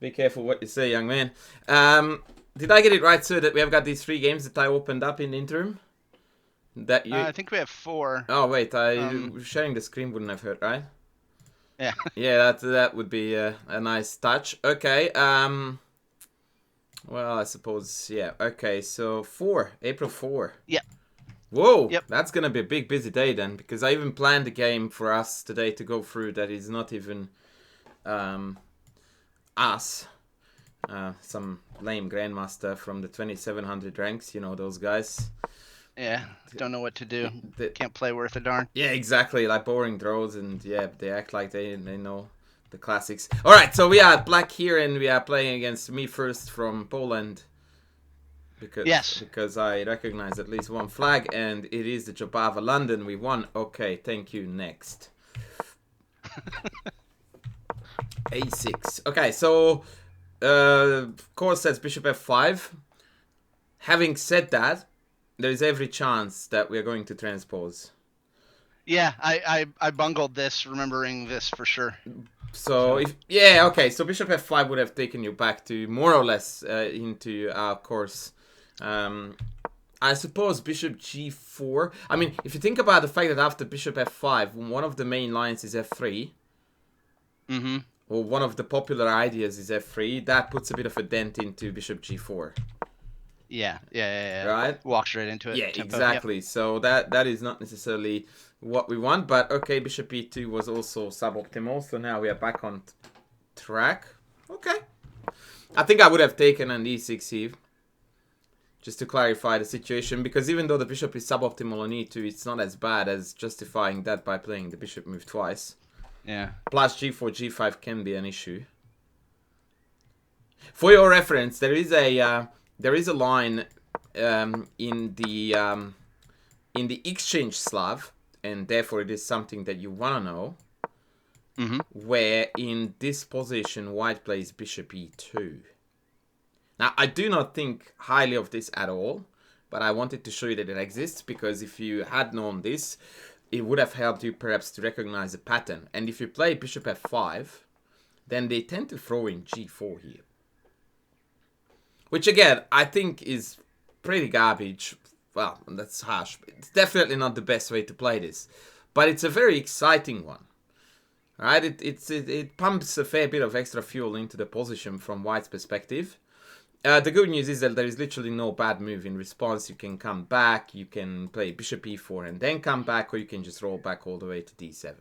Be careful what you say, young man. Did I get it right, sir, that we have got these 3 games that I opened up in the interim? That you... I think we have 4. Oh, wait, sharing the screen wouldn't have hurt, right? Yeah. Yeah, that would be a nice touch. Okay, well, I suppose, yeah. Okay, so April 4. Yeah. Whoa, Yep. that's gonna be a big busy day then, because I even planned a game for us today to go through that is not even us. Some lame grandmaster from the 2700 ranks, you know those guys. Yeah, don't know what to do. Can't play worth a darn. Yeah, exactly, like boring draws, and yeah, they act like they know the classics. Alright, so we are black here, and we are playing against me first from Poland. Because I recognize at least one flag, and it is the Jobava London. We won. Okay, thank you. Next. A6. Okay, so course says bishop f5. Having said that, there is every chance that we are going to transpose. Yeah, I bungled this, remembering this for sure. So so bishop f5 would have taken you back to more or less into our course. I suppose bishop g4. I mean, if you think about the fact that after bishop f5, one of the main lines is f3. Mm-hmm. Or one of the popular ideas is f3. That puts a bit of a dent into bishop g4. Yeah. Right? Walks right into it. Yeah, exactly. Yep. So that is not necessarily what we want. But okay, bishop e2 was also suboptimal. So now we are back on track. Okay. I think I would have taken an e6 here. Just to clarify the situation, because even though the bishop is suboptimal on e2, it's not as bad as justifying that by playing the bishop move twice. Yeah. Plus g4, g5 can be an issue. For your reference, there is a line in the exchange Slav, and therefore it is something that you want to know. Mm-hmm. Where in this position, white plays bishop e2. Now, I do not think highly of this at all, but I wanted to show you that it exists, because if you had known this, it would have helped you perhaps to recognize a pattern. And if you play bishop f5, then they tend to throw in g4 here. Which, again, I think is pretty garbage. Well, that's harsh. It's definitely not the best way to play this. But it's a very exciting one. Right? It pumps a fair bit of extra fuel into the position from white's perspective. The good news is that there is literally no bad move in response. You can come back, you can play bishop e4 and then come back, or you can just roll back all the way to d7.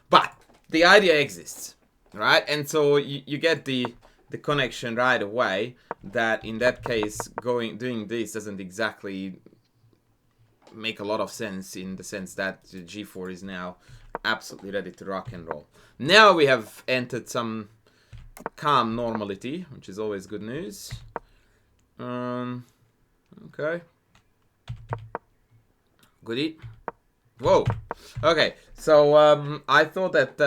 But the idea exists, right? And so you get the connection right away that in that case, doing this doesn't exactly make a lot of sense, in the sense that g4 is now absolutely ready to rock and roll. Now we have entered some calm normality, which is always good news. Okay. Goodie. Whoa. Okay, so I thought that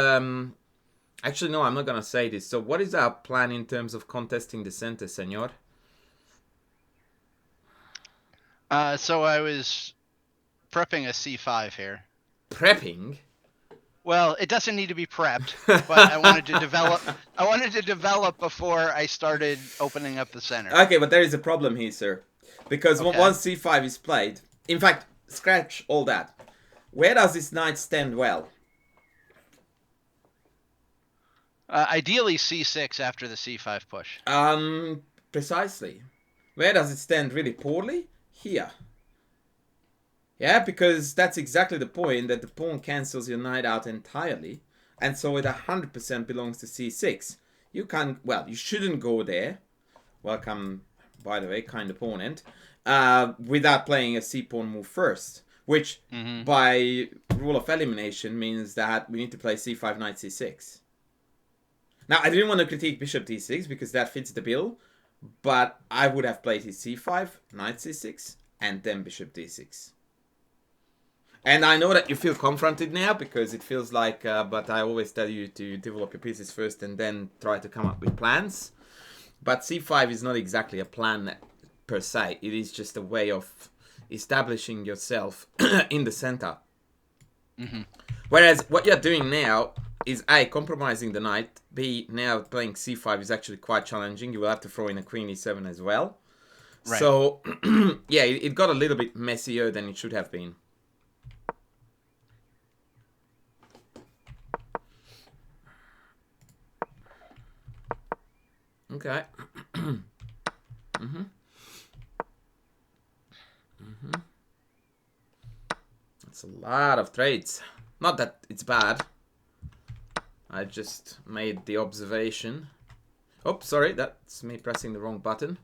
actually no, I'm not gonna say this. So what is our plan in terms of contesting the center, senor? So I was prepping a c5 here. Prepping? Well, it doesn't need to be prepped, but I wanted to develop. I wanted to develop before I started opening up the center. Okay, but there is a problem here, sir, because once c5 is played, in fact, scratch all that. Where does this knight stand well? Ideally, c6 after the c5 push. Precisely. Where does it stand really poorly? Here. Yeah, because that's exactly the point, that the pawn cancels your knight out entirely, and so it 100% belongs to c6. You can't, well, you shouldn't go there. Welcome, by the way, kind opponent. Without playing a c-pawn move first, which, by rule of elimination, means that we need to play c5, knight c6. Now, I didn't want to critique bishop d6, because that fits the bill, but I would have played his c5, knight c6, and then bishop d6. And I know that you feel confronted now, because it feels like, but I always tell you to develop your pieces first and then try to come up with plans. But c5 is not exactly a plan per se. It is just a way of establishing yourself in the center. Whereas what you're doing now is A, compromising the knight. B, now playing c5 is actually quite challenging. You will have to throw in a queen e7 as well. Right. So, yeah, it got a little bit messier than it should have been. Okay. That's a lot of trades. Not that it's bad. I just made the observation. Oh, sorry, that's me pressing the wrong button.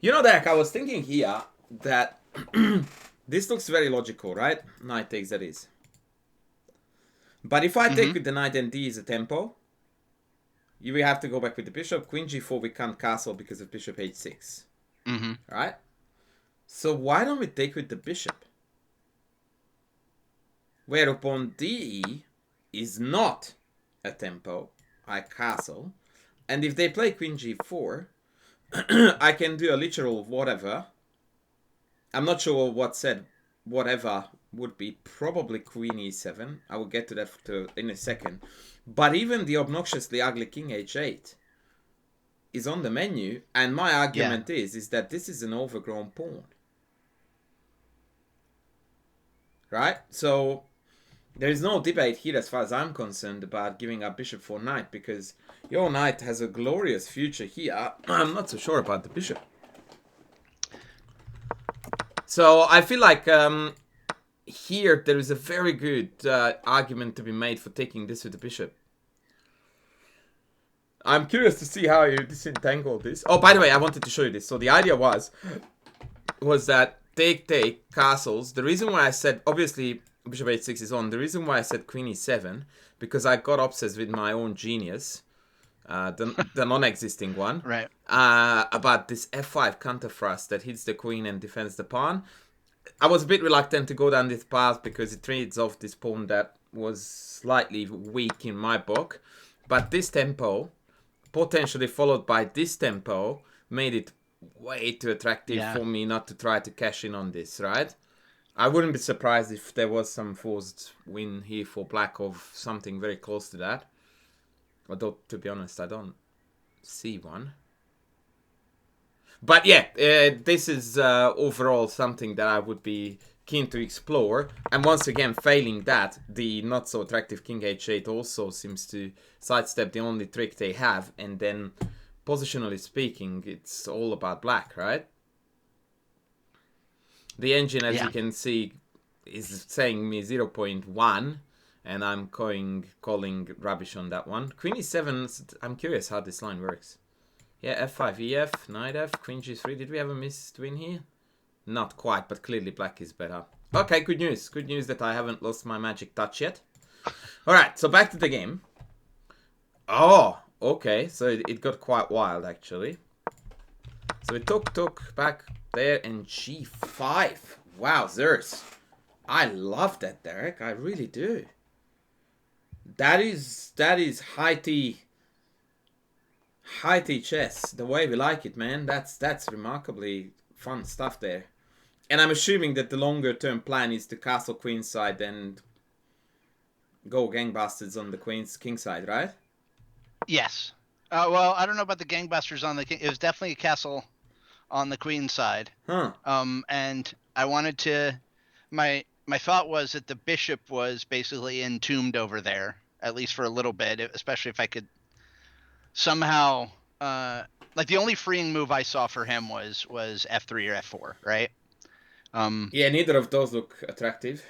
You know, Derek, I was thinking here that this looks very logical, right? Knight takes that is. But if I take with the knight and d is a tempo, you will have to go back with the bishop. Queen g4, we can't castle because of bishop h6. Right? So why don't we take with the bishop? Whereupon d is not a tempo. I castle. And if they play queen g4, I can do a literal whatever. I'm not sure what said whatever would be. Probably queen e7. I will get to that in a second. But even the obnoxiously ugly king h8 is on the menu. And my argument is that this is an overgrown pawn. Right? So there is no debate here as far as I'm concerned about giving up bishop for knight, because your knight has a glorious future here. I'm not so sure about the bishop. So I feel like here there is a very good argument to be made for taking this with the bishop. I'm curious to see how you disentangle this. Oh, by the way, I wanted to show you this. So the idea was that take castles. The reason why I said, obviously, bishop h6 is on. The reason why I said queen e7, because I got obsessed with my own genius, the non-existing one, Right. about this f5 counterthrust that hits the queen and defends the pawn. I was a bit reluctant to go down this path because it trades off this pawn that was slightly weak in my book. But this tempo, potentially followed by this tempo, made it way too attractive for me not to try to cash in on this, right? I wouldn't be surprised if there was some forced win here for black of something very close to that. Although, to be honest, I don't see one. But yeah, this is overall something that I would be keen to explore. And once again, failing that, the not so attractive king h8 also seems to sidestep the only trick they have. And then, positionally speaking, it's all about black, right? The engine, as you can see, is saying me 0.1. And I'm calling rubbish on that one. Queen e7, I'm curious how this line works. Yeah, f5, ef, knight f, queen g3. Did we have a missed win here? Not quite, but clearly black is better. Okay, good news. Good news that I haven't lost my magic touch yet. Alright, so back to the game. Oh, okay. So it got quite wild, actually. So we took back there and g5. Wow, Zers. I love that, Derek. I really do. That is high tea chess, the way we like it, man. That's remarkably fun stuff there. And I'm assuming that the longer term plan is to castle queenside and go gangbusters on the king side, right? Yes. Well, I don't know about the gangbusters on the king. It was definitely a castle on the queen side. Huh. And I wanted to. My thought was that the bishop was basically entombed over there, at least for a little bit, especially if I could somehow. Like the only freeing move I saw for him was f3 or f4, right? Yeah, neither of those look attractive.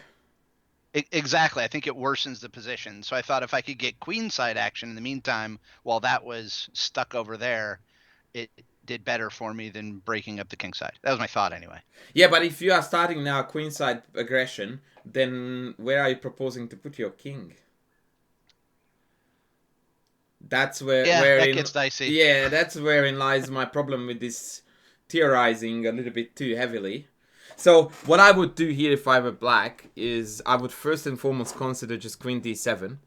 Exactly. I think it worsens the position. So I thought if I could get queenside action in the meantime, while that was stuck over there, it did better for me than breaking up the king side. That was my thought anyway. Yeah, but if you are starting now queenside aggression, then where are you proposing to put your king? That's that gets dicey. Yeah, that's wherein lies my problem with this theorizing a little bit too heavily. So what I would do here if I were black is I would first and foremost consider just queen d7,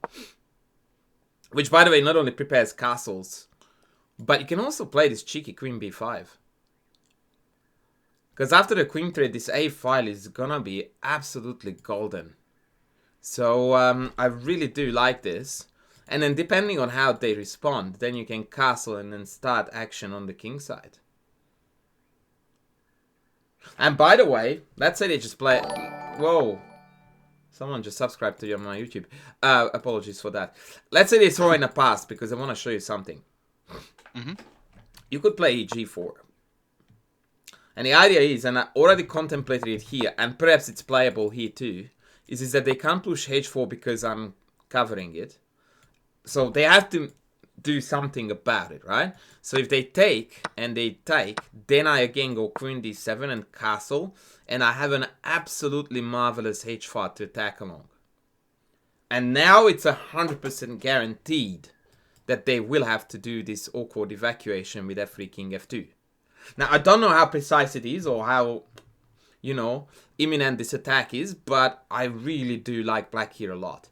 which by the way not only prepares castles, but you can also play this cheeky queen b5. Because after the queen trade, this a file is gonna be absolutely golden. So I really do like this. And then depending on how they respond, then you can castle and then start action on the king side. And by the way, let's say they just play... Whoa. Someone just subscribed to my YouTube. Apologies for that. Let's say they throw in a pass because I want to show you something. You could play g4. And the idea is, and I already contemplated it here, and perhaps it's playable here too, is that they can't push h4 because I'm covering it. So they have to do something about it, right? So if they take, and they take, then I again go queen d7 and castle, and I have an absolutely marvelous h5 to attack along. And now it's 100% guaranteed that they will have to do this awkward evacuation with f3, king f2. Now, I don't know how precise it is or how, you know, imminent this attack is, but I really do like black here a lot.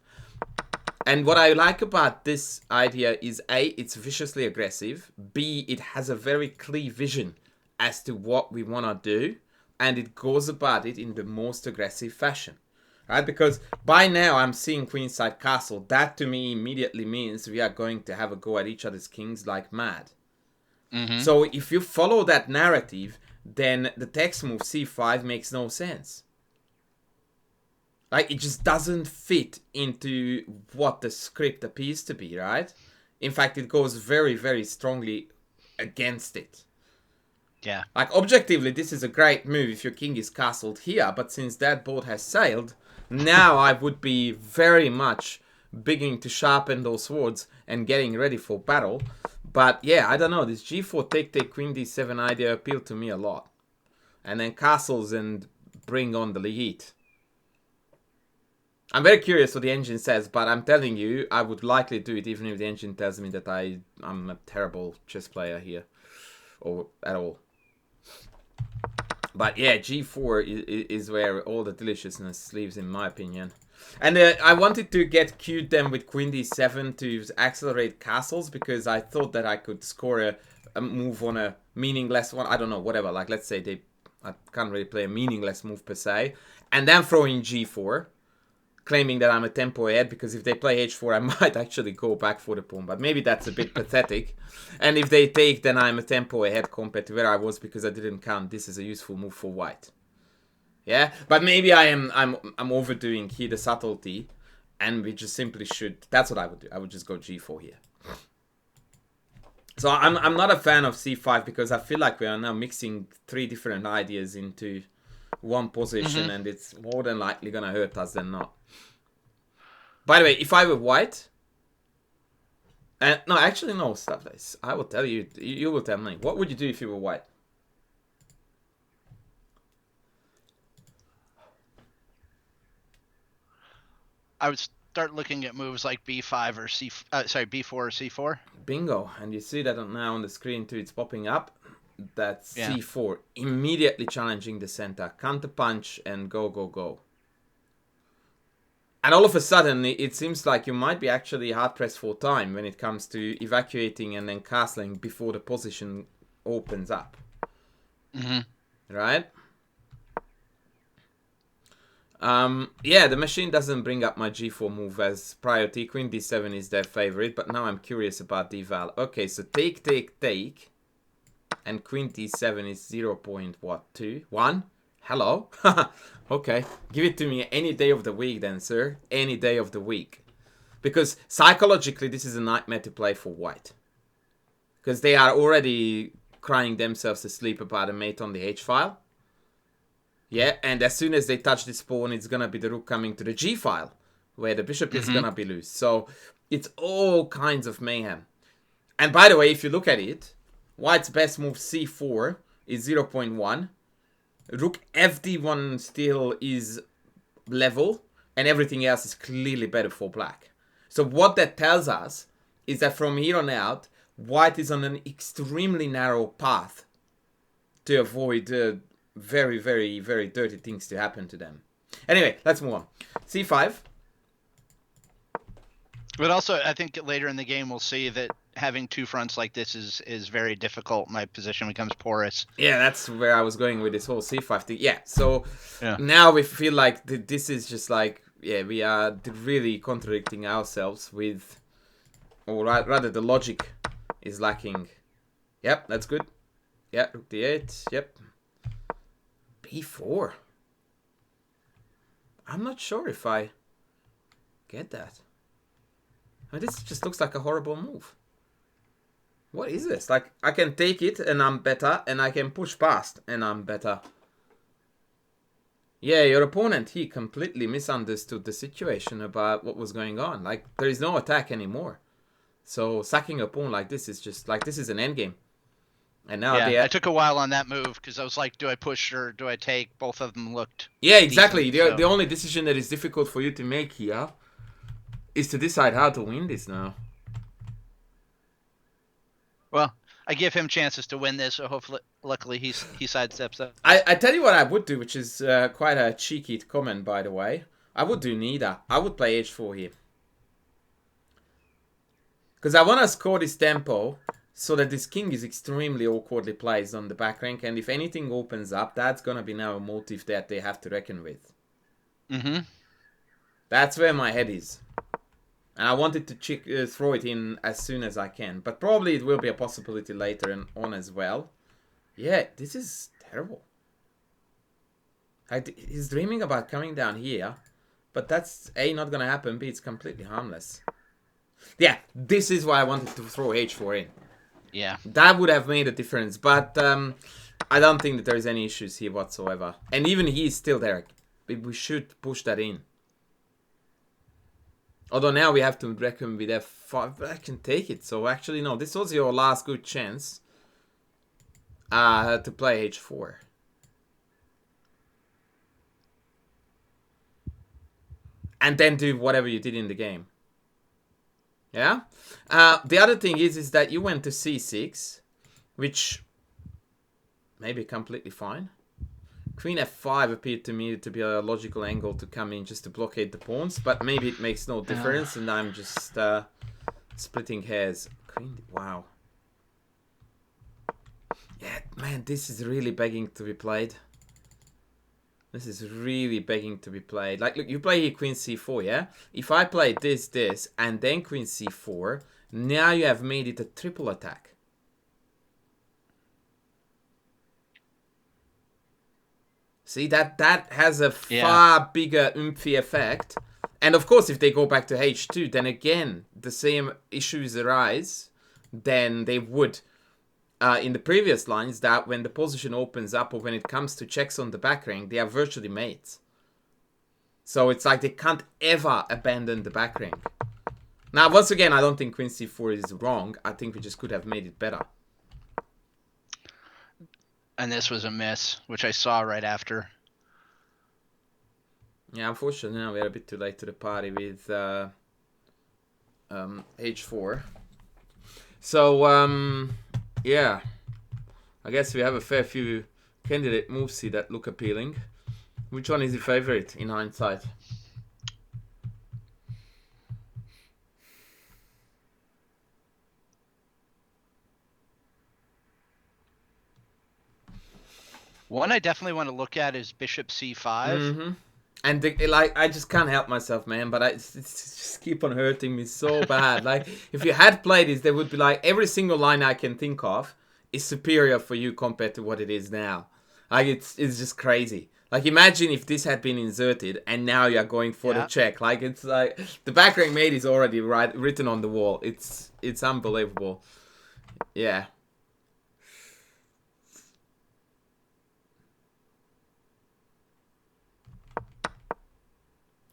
And what I like about this idea is A, it's viciously aggressive, B, it has a very clear vision as to what we want to do, and it goes about it in the most aggressive fashion. Right? Because by now I'm seeing queenside castle. That to me immediately means we are going to have a go at each other's kings like mad. So if you follow that narrative, then the text move c5 makes no sense. Like, it just doesn't fit into what the script appears to be, right? In fact, it goes very, very strongly against it. Yeah. Like, objectively, this is a great move if your king is castled here, but since that boat has sailed, now I would be very much beginning to sharpen those swords and getting ready for battle. But yeah, I don't know, this g4 take queen d7 idea appealed to me a lot. And then castles and bring on the heat. I'm very curious what the engine says, but I'm telling you, I would likely do it even if the engine tells me that I'm a terrible chess player here. Or at all. But yeah, g4 is where all the deliciousness lives, in my opinion. And I wanted to get queued them with queen d7 to accelerate castles, because I thought that I could score a move on a meaningless one. I don't know, whatever. Like, let's say I can't really play a meaningless move per se. And then throw in g4, claiming that I'm a tempo ahead, because if they play h4, I might actually go back for the pawn. But maybe that's a bit pathetic. And if they take, then I'm a tempo ahead compared to where I was, because I didn't count this as a useful move for white. Yeah, but maybe I'm overdoing here the subtlety, and we just simply should. That's what I would do. I would just go g4 here. So I'm not a fan of c5, because I feel like we are now mixing 3 different ideas into one position, and it's more than likely gonna hurt us than not. By the way, if I were white, and no, actually no, stop this. I will tell you. You will tell me. What would you do if you were white? I would start looking at moves like b5 or b4 or c4. Bingo. And you see that now on the screen too, it's popping up. That's c4. Immediately challenging the center. Counter punch and go, go, go. And all of a sudden, it seems like you might be actually hard-pressed for time when it comes to evacuating and then castling before the position opens up. Right? Yeah, the machine doesn't bring up my g4 move as priority. Queen d7 is their favorite, but now I'm curious about the val. Okay, so take, take, take. And queen d7 is 0.2? 1? Hello? Okay, give it to me any day of the week then, sir. Any day of the week. Because psychologically, this is a nightmare to play for white. Because they are already crying themselves to sleep about a mate on the h-file. Yeah, and as soon as they touch this pawn, it's gonna be the rook coming to the g-file, where the bishop is gonna be loose. So it's all kinds of mayhem. And by the way, if you look at it, white's best move c4 is 0.1. Rook fd1 still is level, and everything else is clearly better for black. So what that tells us is that from here on out, white is on an extremely narrow path to avoid very, very, very dirty things to happen to them. Anyway, let's move on. c5. But also, I think later in the game we'll see that having two fronts like this is very difficult. My position becomes porous. Yeah, that's where I was going with this whole c5 thing. Yeah, so Yeah. now we feel like this is just like, yeah, we are really contradicting ourselves with, or rather the logic is lacking. Yep, that's good. Yeah, rook d8. Yep. b4. I'm not sure if I get that. I mean, this just looks like a horrible move. What is this? Like, I can take it and I'm better, and I can push past and I'm better. Yeah, your opponent, he completely misunderstood the situation about what was going on. Like, there is no attack anymore. So, sacking a pawn like this is just, like, this is an endgame. And now I took a while on that move because I was like, do I push or do I take? Both of them looked Yeah, exactly. decent, The only decision that is difficult for you to make here is to decide how to win this now. Well, I give him chances to win this, so hopefully, luckily, he sidesteps that. I tell you what I would do, which is quite a cheeky comment, by the way. I would do neither. I would play h4 here. Because I want to score this tempo so that this king is extremely awkwardly placed on the back rank, and if anything opens up, that's going to be now a motive that they have to reckon with. Mm-hmm. That's where my head is. And I wanted to throw it in as soon as I can. But probably it will be a possibility later and on as well. Yeah, this is terrible. He's dreaming about coming down here. But that's A, not going to happen. B, it's completely harmless. Yeah, this is why I wanted to throw h4 in. Yeah. That would have made a difference. But I don't think that there's any issues here whatsoever. And even he's still there. We should push that in. Although now we have to reckon with f5, but I can take it. So actually, no, this was your last good chance to play h4. And then do whatever you did in the game. Yeah? The other thing is that you went to c6, which may be completely fine. Queen f5 appeared to me to be a logical angle to come in just to blockade the pawns, but maybe it makes no difference, and I'm just splitting hairs. Queen, wow. Yeah, man, this is really begging to be played. This is really begging to be played. Like, look, you play here queen c4, yeah? If I play this, and then queen c4, now you have made it a triple attack. See, that has a far bigger oomphy effect. And of course, if they go back to h2, then again, the same issues arise than they would in the previous lines, that when the position opens up or when it comes to checks on the back rank, they are virtually mates. So it's like they can't ever abandon the back rank. Now, once again, I don't think queen c4 is wrong. I think we just could have made it better. And this was a miss, which I saw right after. Yeah, unfortunately, now we're a bit too late to the party with h4. So, yeah. I guess we have a fair few candidate moves here that look appealing. Which one is your favorite in hindsight? One I definitely want to look at is bishop c5. Mm-hmm. And I just can't help myself, man. But it's just keep on hurting me so bad. Like, if you had played this, there would be like every single line I can think of is superior for you compared to what it is now. Like, it's just crazy. Like, imagine if this had been inserted and now you're going for the check. Like, it's like the back rank mate is already written on the wall. It's unbelievable. Yeah.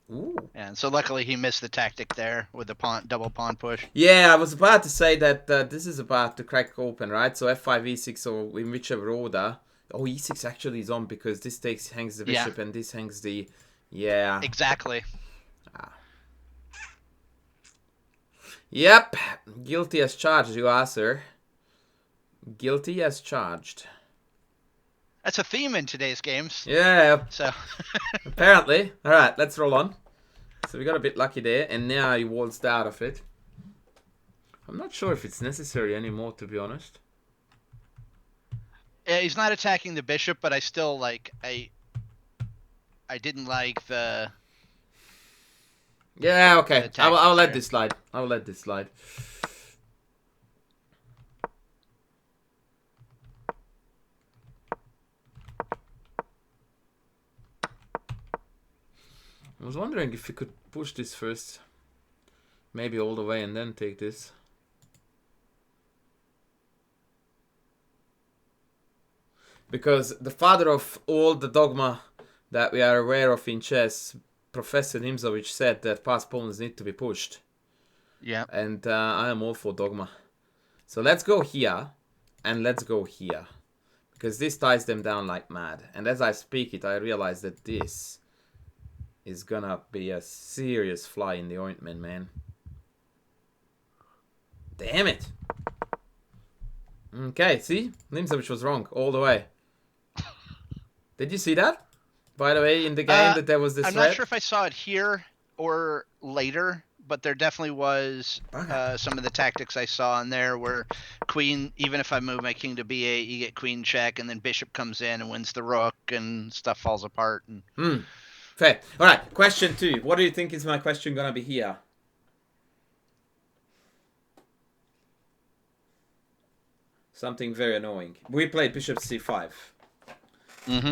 Ooh. And so luckily he missed the tactic there with the double pawn push. Yeah, I was about to say that this is about to crack open, right? So f5, e6, or in whichever order. Oh, e6 actually is on because this hangs the bishop and this hangs the... Yeah. Exactly. Yep. Guilty as charged, you are, sir. Guilty as charged. That's a theme in today's games. Yeah. So apparently. All right, let's roll on. So we got a bit lucky there, and now he waltzed out of it. I'm not sure if it's necessary anymore, to be honest. He's not attacking the bishop, but I still like I didn't like the Yeah, okay. I'll tactics let there. this slide. I'll let this slide. I was wondering if we could push this first. Maybe all the way and then take this. Because the father of all the dogma that we are aware of in chess, Professor Nimzovich, said that past pawns need to be pushed. Yeah. And I am all for dogma. So let's go here and let's go here. Because this ties them down like mad. And as I speak it, I realize that this is gonna be a serious fly in the ointment, man. Damn it. Okay, see? Nimzovich was wrong all the way. Did you see that? By the way, in the game that there was this I'm not sure if I saw it here or later, but there definitely was some of the tactics I saw in there where queen, even if I move my king to b8, you get queen check, and then bishop comes in and wins the rook, and stuff falls apart. And fair. Alright, question 2. What do you think is my question gonna be here? Something very annoying. We played bishop c5.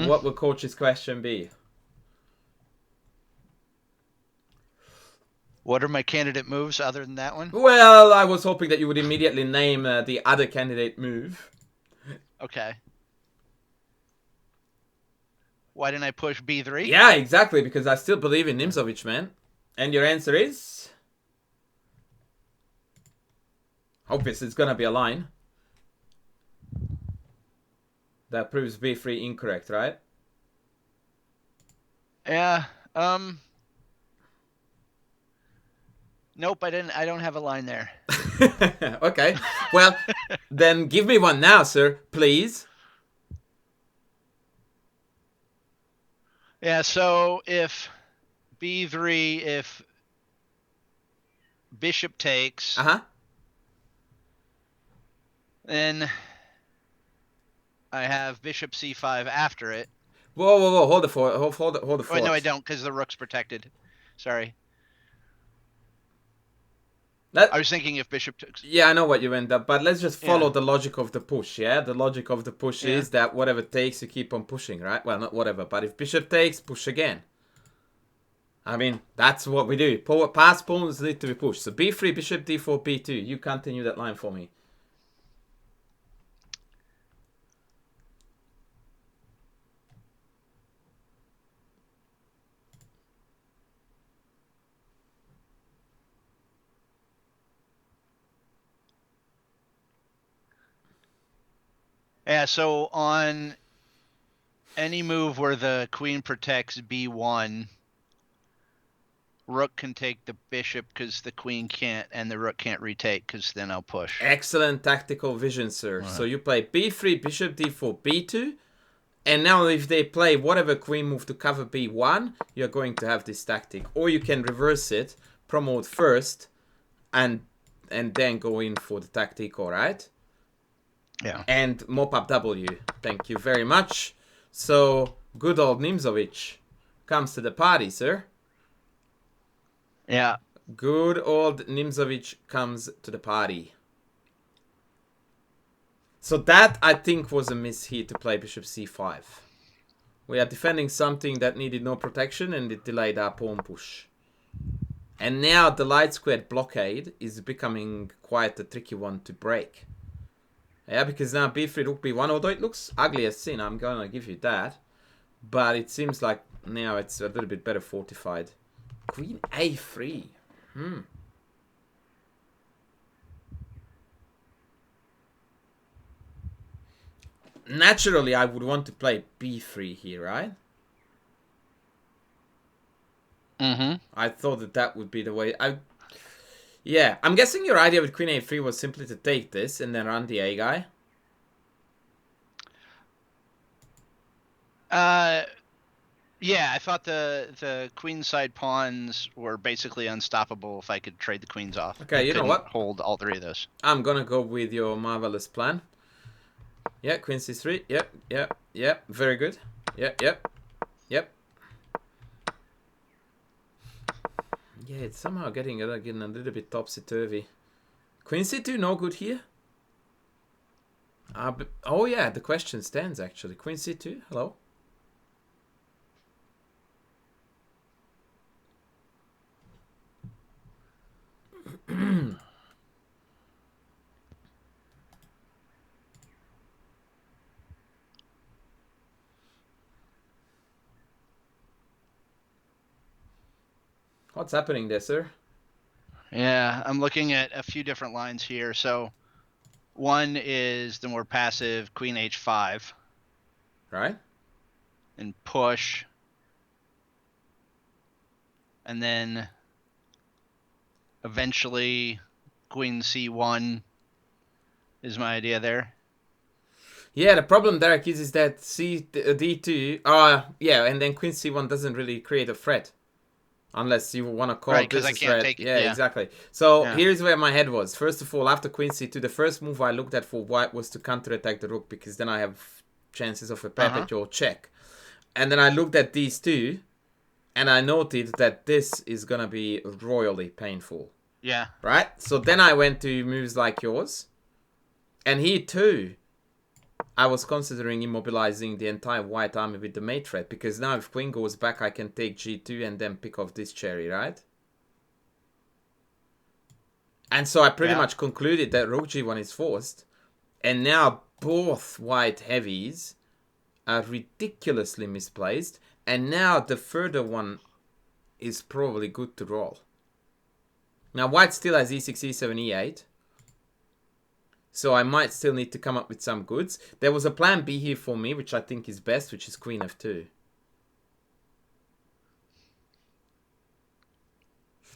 What will coach's question be? What are my candidate moves other than that one? Well, I was hoping that you would immediately name the other candidate move. Okay. Why didn't I push b3? Yeah, exactly, because I still believe in Nimzovich, man. And your answer is? Obviously, it's gonna be a line. That proves b3 incorrect, right? Yeah. Nope, I didn't. I don't have a line there. Okay. Well, then give me one now, sir, please. Yeah, so if b3, if bishop takes, then I have bishop c5 after it. Whoa. Hold the fort. Hold the fort. Oh, no, I don't, because the rook's protected. Sorry. I was thinking if bishop takes. Yeah, I know what you meant, but let's just follow the logic of the push, yeah? The logic of the push is that whatever takes, you keep on pushing, right? Well, not whatever, but if bishop takes, push again. I mean, that's what we do. Pass pawns need to be pushed. So b3, bishop d4, b2. You continue that line for me. Yeah, so on any move where the queen protects b1, rook can take the bishop because the queen can't, and the rook can't retake because then I'll push. Excellent tactical vision, sir. So you play b3, bishop d4, b2. And now if they play whatever queen move to cover b1, you're going to have this tactic. Or you can reverse it, promote first, and then go in for the tactic, alright? Yeah. And mop up W. Thank you very much. So, good old Nimzovich comes to the party, sir. Yeah. Good old Nimzovich comes to the party. So that, I think, was a miss here to play bishop c5. We are defending something that needed no protection, and it delayed our pawn push. And now the light squared blockade is becoming quite a tricky one to break. Yeah, because now b3, rook b1, although it looks ugly as sin, I'm gonna give you that. But it seems like now it's a little bit better fortified. Queen a3. Naturally, I would want to play b3 here, right? I thought that would be the way. Yeah, I'm guessing your idea with queen a3 was simply to take this and then run the a guy. Yeah, I thought the queenside pawns were basically unstoppable if I could trade the queens off. Okay, It you know couldn't what? hold all three of those. I'm gonna go with your marvelous plan. Yeah, queen c3. Yep, yep, yep. Very good. Yep, yep, yep. Yeah, it's somehow getting a little bit topsy-turvy. Queen c2, no good here? Oh yeah, the question stands actually. Queen c2, hello? What's happening there, sir? Yeah, I'm looking at a few different lines here. So one is the more passive queen h5 Right? and push, and then eventually queen c1 is my idea there. Yeah, the problem, Derek, is that d2, yeah, and then queen c1 doesn't really create a threat. Unless you want to call Right, because this I a can't threat. take it. Yeah, Yeah, exactly. So yeah. here's where my head was. First of all, after queen c2, the first move I looked at for white was to counterattack the rook, because then I have chances of a Uh-huh. perpetual check. And then I looked at these two, and I noted that this is going to be royally painful. Yeah. Right? So then I went to moves like yours. And here too, I was considering immobilizing the entire white army with the mate threat, because now if queen goes back, I can take g2 and then pick off this cherry, right? And so I pretty Yeah. much concluded that rook g1 is forced. And now both white heavies are ridiculously misplaced. And now the further one is probably good to roll. Now white still has e6, e7, e8. So I might still need to come up with some goods. There was a plan B here for me, which I think is best, which is queen f2.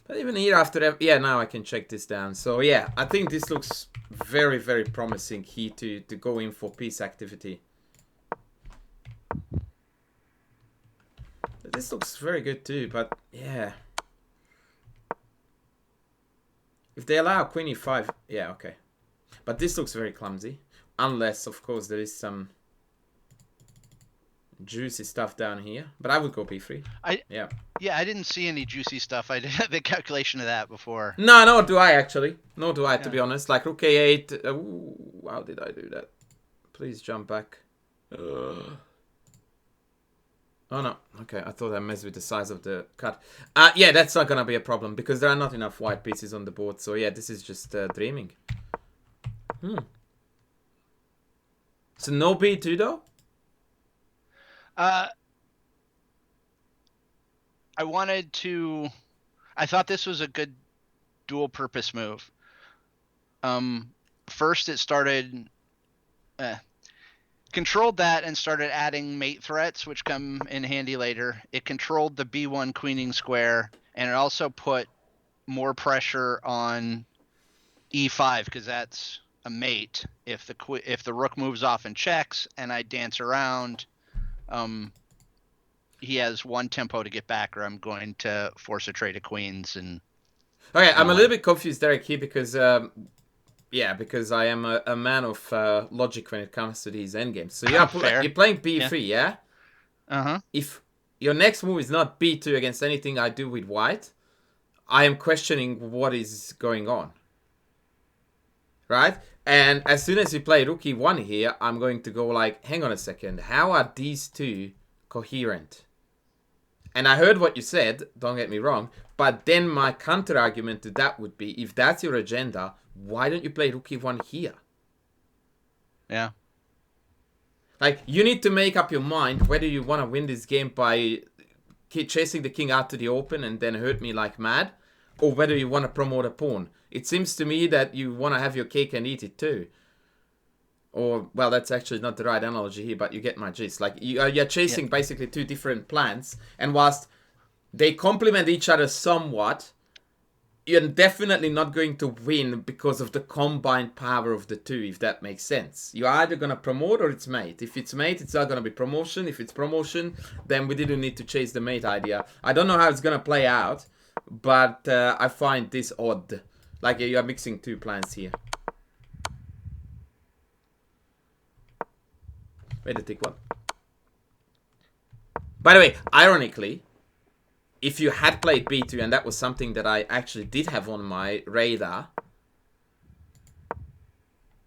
But even here after... Yeah, now I can check this down. So yeah, I think this looks very, very promising here to go in for piece activity. This looks very good too, but yeah. If they allow queen e5... Yeah, okay. But this looks very clumsy. Unless, of course, there is some juicy stuff down here. But I would go b3. Yeah. Yeah, I didn't see any juicy stuff. I did the calculation of that before. No, nor do I actually. Nor do I, to Yeah. be honest. Like rook a8. Ooh, how did I do that? Please jump back. Oh no. Okay, I thought I messed with the size of the cut. Yeah, that's not gonna be a problem because there are not enough white pieces on the board. So yeah, this is just dreaming. So no b2 though? Uh, I wanted to. I thought this was a good dual purpose move. First it started. Controlled that and started adding mate threats, which come in handy later. It controlled the b1 queening square, and it also put more pressure on e5 because that's a mate. If the rook moves off and checks, and I dance around, he has one tempo to get back, or I'm going to force a trade of queens and Okay, I'm a little win. bit confused, Derek, here because yeah, because I am a man of logic when it comes to these endgames. So Fair. you're playing Yeah. b3, yeah? Uh-huh. If your next move is not b2 against anything I do with white, I am questioning what is going on. Right? And as soon as you play rook e1 here, I'm going to go like, hang on a second, how are these two coherent? And I heard what you said, don't get me wrong, but then my counter argument to that would be, if that's your agenda, why don't you play rook e1 here? Yeah. Like, you need to make up your mind whether you want to win this game by chasing the king out to the open and then hurt me like mad, or whether you want to promote a pawn. It seems to me that you want to have your cake and eat it too. Or, well, that's actually not the right analogy here, but you get my gist. Like, you're chasing basically two different plans, and whilst they complement each other somewhat, you're definitely not going to win because of the combined power of the two, if that makes sense. You're either going to promote or it's mate. If it's mate, it's not going to be promotion. If it's promotion, then we didn't need to chase the mate idea. I don't know how it's going to play out, but I find this odd. Like you're mixing two plans here. Wait a tick, what? By the way, ironically, if you had played b2, and that was something that I actually did have on my radar,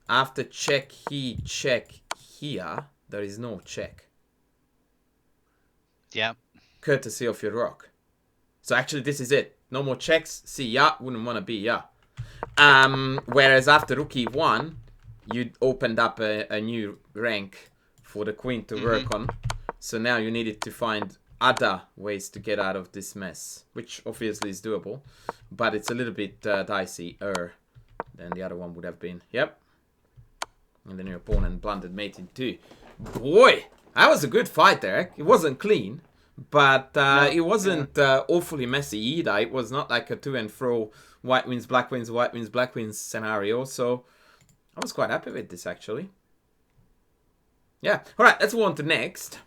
after check here, there is no check. Yeah. Courtesy of your rock. So actually this is it. No more checks. See ya. Wouldn't want to be ya. Whereas after rook e1, you opened up a new rank for the queen to work on. So now you needed to find other ways to get out of this mess, which obviously is doable, but it's a little bit dicey-er than the other one would have been. Yep. And then your opponent blundered mate in two. Boy, that was a good fight there. It wasn't clean, but it wasn't awfully messy either. It was not like a to and fro white wins, black wins, white wins, black wins scenario. So I was quite happy with this actually. Yeah. All right, let's move on to next.